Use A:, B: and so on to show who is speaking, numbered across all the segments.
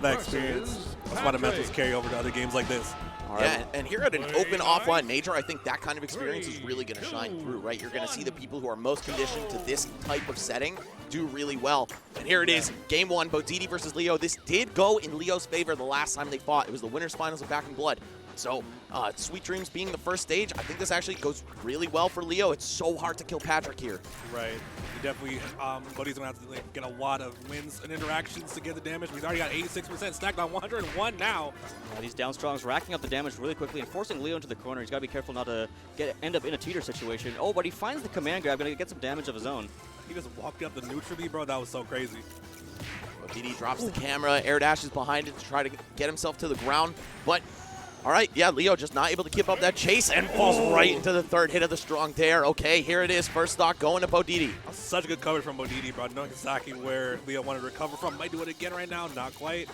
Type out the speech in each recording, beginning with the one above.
A: that experience. That's why the mentals carry over to other games like this.
B: Yeah, and here at an open offline major, I think that kind of experience is really going to shine through, right? You're going to see the people who are most conditioned to this type of setting do really well. And here it is, game one, Bodedee versus Leo. This did go in Leo's favor the last time they fought. It was the winner's finals of Back in Blood. So, Sweet Dreams being the first stage, I think this actually goes really well for Leo. It's so hard to kill Patrick here.
A: Right. He definitely, Bodie's going to have to get a lot of wins and interactions to get the damage. He's already got 86% stacked on 101 now.
C: Yeah, these down strongs racking up the damage really quickly and forcing Leo into the corner. He's got to be careful not to end up in a teeter situation. Oh, but he finds the command grab, going to get some damage of his own.
A: He just walked up the neutral B, bro. That was so crazy.
B: Bodedee drops the camera, air dashes behind it to try to get himself to the ground, but all right, yeah, Leo just not able to keep up that chase and falls right into the third hit of the strong dare. Okay, here it is, first stock going to Bodedee.
A: Such a good coverage from Bodedee, bro. Knowing exactly where Leo wanted to recover from. Might do it again right now, not quite.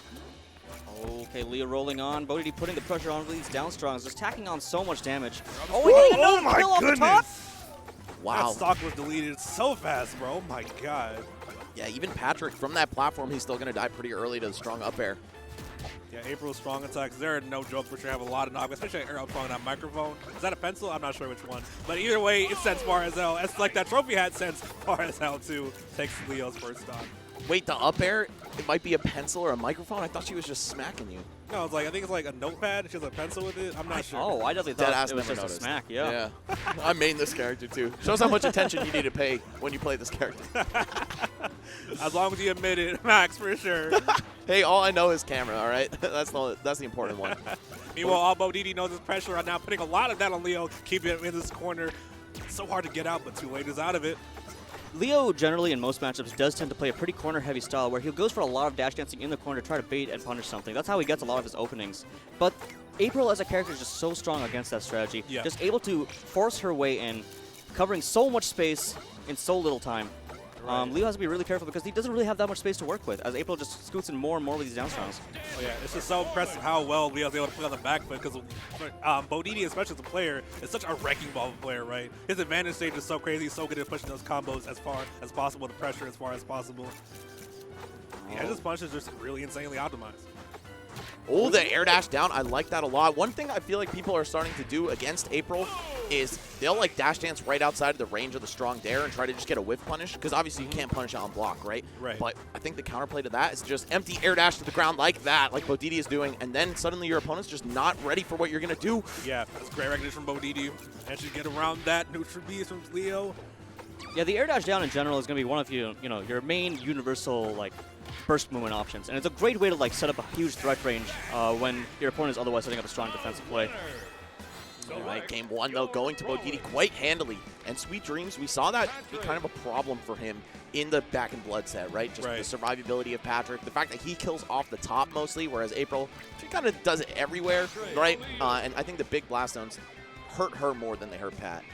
C: Okay, Leo rolling on. Bodedee putting the pressure on these down strongs, just tacking on so much damage. Oh, he got another kill off the top.
B: Wow.
A: That stock was deleted so fast, bro. Oh my god.
B: Yeah, even Patrick, from that platform, he's still going to die pretty early to the strong up air.
A: Yeah, April's strong attacks, they're no joke for sure. Have a lot of knockback, especially air up on that microphone. Is that a pencil? I'm not sure which one. But either way, it sends far as hell. It's like that trophy hat sends far as hell too. Takes Leo's first stock.
B: Wait, the up air, it might be a pencil or a microphone? I thought she was just smacking you.
A: No, it's like, I think it's like a notepad. She has a pencil with it. I'm not sure.
C: Oh, I definitely thought it was just a smack, yeah.
B: I main this character too. Shows how much attention you need to pay when you play this character.
A: As long as you admit it, Max, for sure.
B: Hey, all I know is camera, all right? That's the important one.
A: Meanwhile, all Bodedee knows is pressure right now, putting a lot of that on Leo, keeping him in this corner. It's so hard to get out, but too late is out of it.
C: Leo generally in most matchups does tend to play a pretty corner-heavy style where he goes for a lot of dash dancing in the corner to try to bait and punish something. That's how he gets a lot of his openings. But April as a character is just so strong against that strategy.
A: Yeah.
C: Just able to force her way in, covering so much space in so little time.
A: Right.
C: Leo has to be really careful because he doesn't really have that much space to work with, as April just scoots in more and more with these down strongs.
A: Oh yeah, it's just so impressive how well Leo's able to play on the back foot because Bodedee, especially as a player, is such a wrecking ball player, right? His advantage stage is so crazy, he's so good at pushing those combos as far as possible, to pressure as far as possible. Yeah, his punches are just really insanely optimized.
B: Oh, the air dash down. I like that a lot. One thing I feel like people are starting to do against April is they'll like dash dance right outside of the range of the strong dare and try to just get a whiff punish, because obviously you can't punish on block, right?
A: Right.
B: But I think the counterplay to that is just empty air dash to the ground like that, like Bodedee is doing, and then suddenly your opponent's just not ready for what you're going to do.
A: Yeah, that's great recognition from Bodedee. And should get around that neutral beast from Leo.
C: Yeah, the air dash down in general is going to be one of your main universal like burst movement options, and it's a great way to like set up a huge threat range when your opponent is otherwise setting up a strong defensive play.
B: All right, game one, though, going to Bodedee quite handily. And Sweet Dreams, we saw that be kind of a problem for him in the Back in Blood set, right? Just the survivability of Patrick, the fact that he kills off the top mostly, whereas April, she kind of does it everywhere, right? And I think the big blast zones hurt her more than they hurt Pat.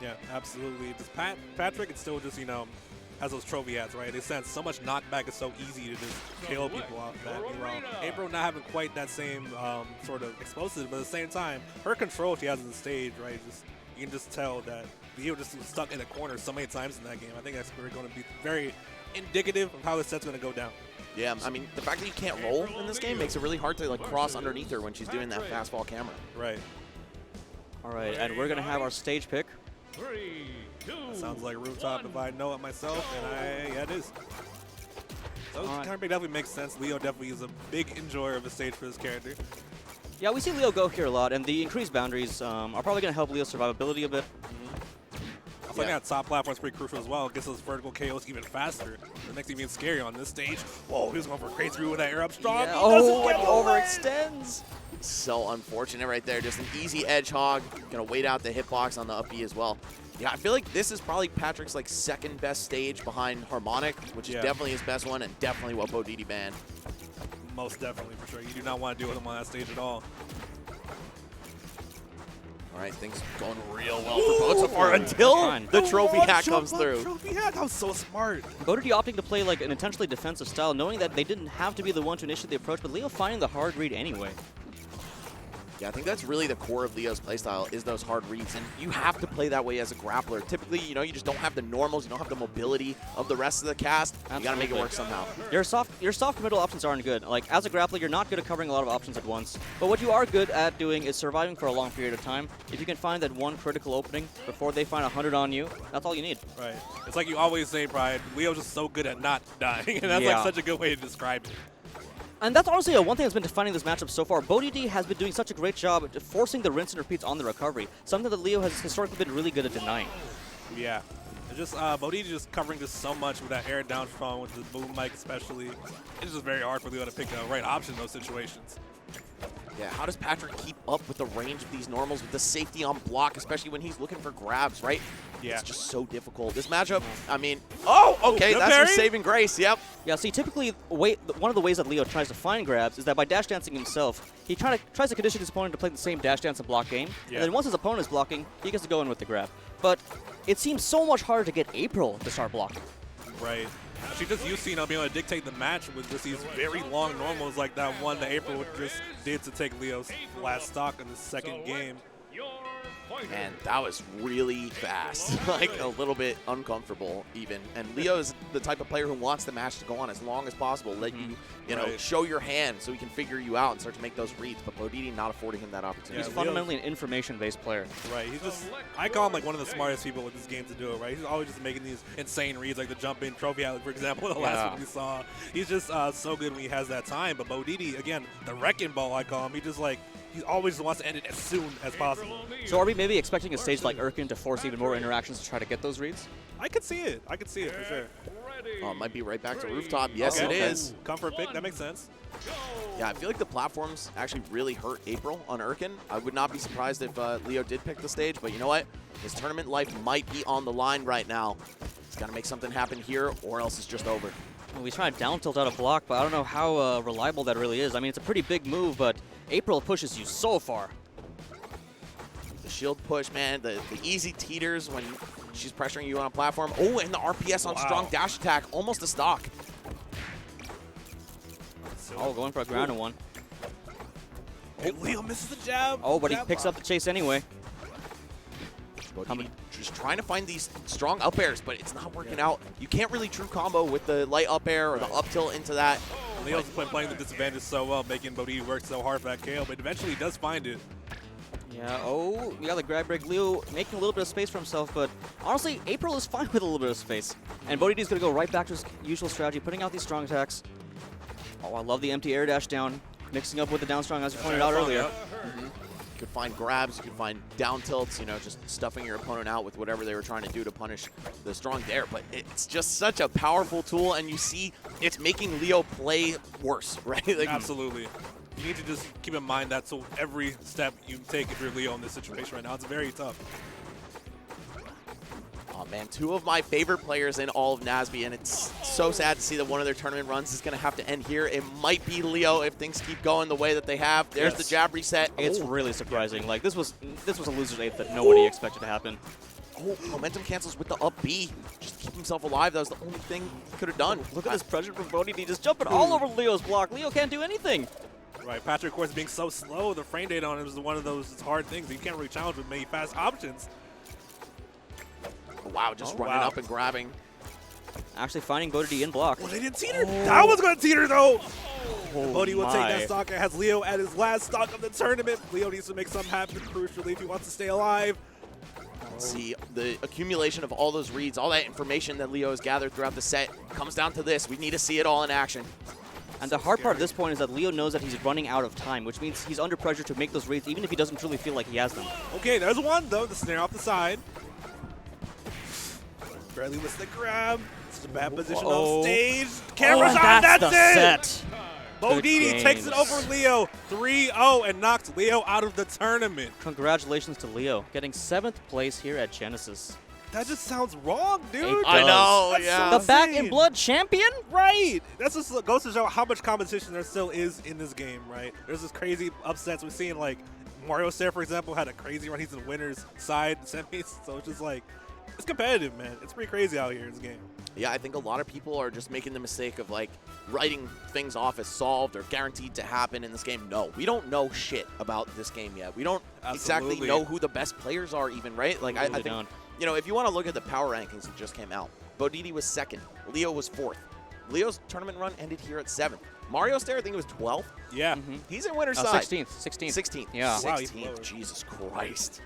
B: Yeah,
A: absolutely. Just Patrick, it's still just, has those trophy hats, right? It sends so much knockback, it's so easy to just kill people off that. Meanwhile, April not having quite that same sort of explosive, but at the same time, her control she has on the stage, right? You can just tell that Leo just was stuck in a corner so many times in that game. I think that's going to be very indicative of how this set's going to go down.
B: Yeah, I mean, the fact that you can't roll in this game makes it really hard to like cross underneath her when she's doing that fastball camera.
A: Right.
C: All right, and we're going to have our stage pick.
A: 3, 2, that sounds like rooftop if I know it myself, and yeah, it is. So counterpick definitely makes sense. Leo definitely is a big enjoyer of the stage for this character.
C: Yeah, we see Leo go here a lot, and the increased boundaries are probably going to help Leo's survivability a bit.
A: I think that top platform is pretty crucial as well. It gets those vertical KOs even faster. It makes it even scary on this stage. Whoa, he was going for a crazy through with that air up strong.
C: Yeah. Oh, it overextends.
B: So unfortunate right there. Just an easy edge hog. Gonna wait out the hitbox on the up B as well. Yeah, I feel like this is probably Patrick's like second best stage behind Harmonic, which is definitely his best one and definitely what Bodedee banned.
A: Most definitely, for sure. You do not want to deal with him on that stage at all.
B: All right, things going real well for both so far until the trophy hat comes through.
A: Trophy hat, that was so smart.
C: Bodedee opting to play like an intentionally defensive style, knowing that they didn't have to be the one to initiate the approach, but Leo finding the hard read anyway.
B: Yeah, I think that's really the core of Leo's playstyle is those hard reads, and you have to play that way as a grappler. Typically, you know, you just don't have the normals, you don't have the mobility of the rest of the cast.
C: Absolutely.
B: You got to make it work somehow.
C: Your soft middle options aren't good. Like, as a grappler, you're not good at covering a lot of options at once. But what you are good at doing is surviving for a long period of time. If you can find that one critical opening before they find 100 on you, that's all you need.
A: Right. It's like you always say, Pride, Leo's just so good at not dying, and that's like such a good way to describe it.
C: And that's honestly one thing that's been defining this matchup so far. Bodedee has been doing such a great job at forcing the rinse and repeats on the recovery, something that Leo has historically been really good at denying.
A: Yeah. And just Bodedee just covering just so much with that air down strong with the boom mic especially. It's just very hard for Leo to pick the right option in those situations.
B: Yeah, how does Patrick keep up with the range of these normals with the safety on block, especially when he's looking for grabs, right?
A: Yeah.
B: It's just so difficult. This matchup, I mean, oh, okay, that's your saving grace, yep.
C: Yeah, see, typically, one of the ways that Leo tries to find grabs is that by dash dancing himself, he tries to condition his opponent to play the same dash dance and block game, and then once his opponent is blocking, he gets to go in with the grab. But it seems so much harder to get April to start blocking.
A: Right. She just used to, you know, being able to dictate the match with just these very long normals like that one that April just did to take Leo's last stock in the second game.
B: Man, that was really fast. Like, a little bit uncomfortable, even. And Leo is the type of player who wants the match to go on as long as possible, let you know, show your hand so he can figure you out and start to make those reads. But Bodedee not affording him that opportunity.
C: He's fundamentally an information-based player.
A: Right. He's just, I call him like one of the smartest people with this game to do it, right? He's always just making these insane reads, like the jump-in trophy alley, for example, the last one we saw. He's just so good when he has that time. But Bodedee, again, the wrecking ball, I call him. He just like, he always wants to end it as soon as possible.
C: So are we maybe expecting a stage like Erkin to force even more interactions to try to get those reads?
A: I could see it. I could see it for sure.
B: Oh, it might be right back to rooftop. Yes, it is.
A: Comfort pick. That makes sense.
B: Yeah, I feel like the platforms actually really hurt April on Erkin. I would not be surprised if Leo did pick the stage, but you know what? His tournament life might be on the line right now. He's got to make something happen here, or else it's just over.
C: Well, he's trying to down tilt out of block, but I don't know how reliable that really is. I mean, it's a pretty big move, but April pushes you so far.
B: The shield push, man, the easy teeters when she's pressuring you on a platform. Oh, and the RPS on strong dash attack, almost a stock.
C: Oh, going for a grounded one.
A: Oh, Leo misses the jab.
C: Oh, but he picks up the chase anyway.
B: Bodedee just trying to find these strong up airs, but it's not working out. You can't really true combo with the light up air or the up tilt into that.
A: Leo's been playing the disadvantage so well, making Bodedee work so hard for that KO, but eventually he does find it.
C: Yeah, oh, we got the grab break. Leo making a little bit of space for himself, but honestly, April is fine with a little bit of space. And Bodedee's going to go right back to his usual strategy, putting out these strong attacks. Oh, I love the empty air dash down, mixing up with the down strong as you pointed out earlier.
B: You could find grabs, you could find down tilts, you know, just stuffing your opponent out with whatever they were trying to do to punish the strong dare. But it's just such a powerful tool, and you see it's making Leo play worse, right? Like,
A: absolutely. You need to just keep in mind that so every step you take if you're Leo in this situation right now, it's very tough.
B: Oh man, two of my favorite players in all of NASB, and it's so sad to see that one of their tournament runs is going to have to end here. It might be Leo if things keep going the way that they have. There's the jab reset.
C: It's really surprising. Like, this was a loser's eighth that nobody expected to happen.
B: Oh, momentum cancels with the up B. Just keep himself alive. That was the only thing he could have done.
C: Look at this pressure from Bodedee just jumping all over Leo's block. Leo can't do anything.
A: Right, Patrick, of course, being so slow, the frame data on him is one of those hard things. You can't really challenge with many fast options.
B: Wow, just running up and grabbing.
C: Actually finding Bodedee in block.
A: Well, they didn't teeter. That was going to teeter, though. Bodedee will take that stock. It has Leo at his last stock of the tournament. Leo needs to make something happen crucially if he wants to stay alive.
B: See, the accumulation of all those reads, all that information that Leo has gathered throughout the set comes down to this. We need to see it all in action.
C: And the hard part of this point is that Leo knows that he's running out of time, which means he's under pressure to make those reads, even if he doesn't truly feel like he has them.
A: Okay, there's one, though. The snare off the side. Barely with the grab. It's a bad position off stage. Camera's on, that's it!
C: Set.
A: Bodedee takes it over Leo 3-0 and knocks Leo out of the tournament.
C: Congratulations to Leo, getting 7th place here at Genesis.
A: That just sounds wrong, dude.
B: I know,
A: That's
B: yeah.
A: so
C: The Back in
A: insane.
C: Blood champion?
A: Right. That's just goes to show how much competition there still is in this game, right? There's this crazy upsets. We've seen, like, Mario Sarah, for example, had a crazy run. He's in winner's side semis. So it's just like, it's competitive, man. It's pretty crazy out here in this game.
B: Yeah, I think a lot of people are just making the mistake of like writing things off as solved or guaranteed to happen in this game. No, we don't know shit about this game yet. We don't exactly know who the best players are even, right? Like I think, you know, if you want to look at the power rankings that just came out, Bodedee was 2nd, Leo was 4th. Leo's tournament run ended here at 7th. Mario Stair, I think it was 12th.
A: Yeah.
B: He's in winner's side.
C: 16th. 16th.
B: 16th.
C: Yeah.
A: Wow,
B: 16th. Jesus Christ.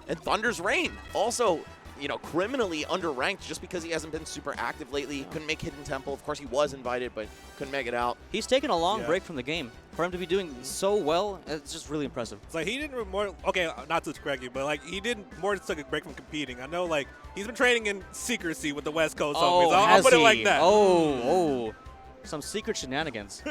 B: And Thunder's Reign, also, you know, criminally underranked just because he hasn't been super active lately. Couldn't make Hidden Temple. Of course, he was invited, but couldn't make it out.
C: He's taken a long break from the game. For him to be doing so well, it's just really impressive.
A: It's like he didn't more. Okay, not to correct you, but like he did more took a break from competing. I know, like he's been training in secrecy with the West Coast.
C: Oh,
A: I'll put it like that.
C: Oh, some secret shenanigans.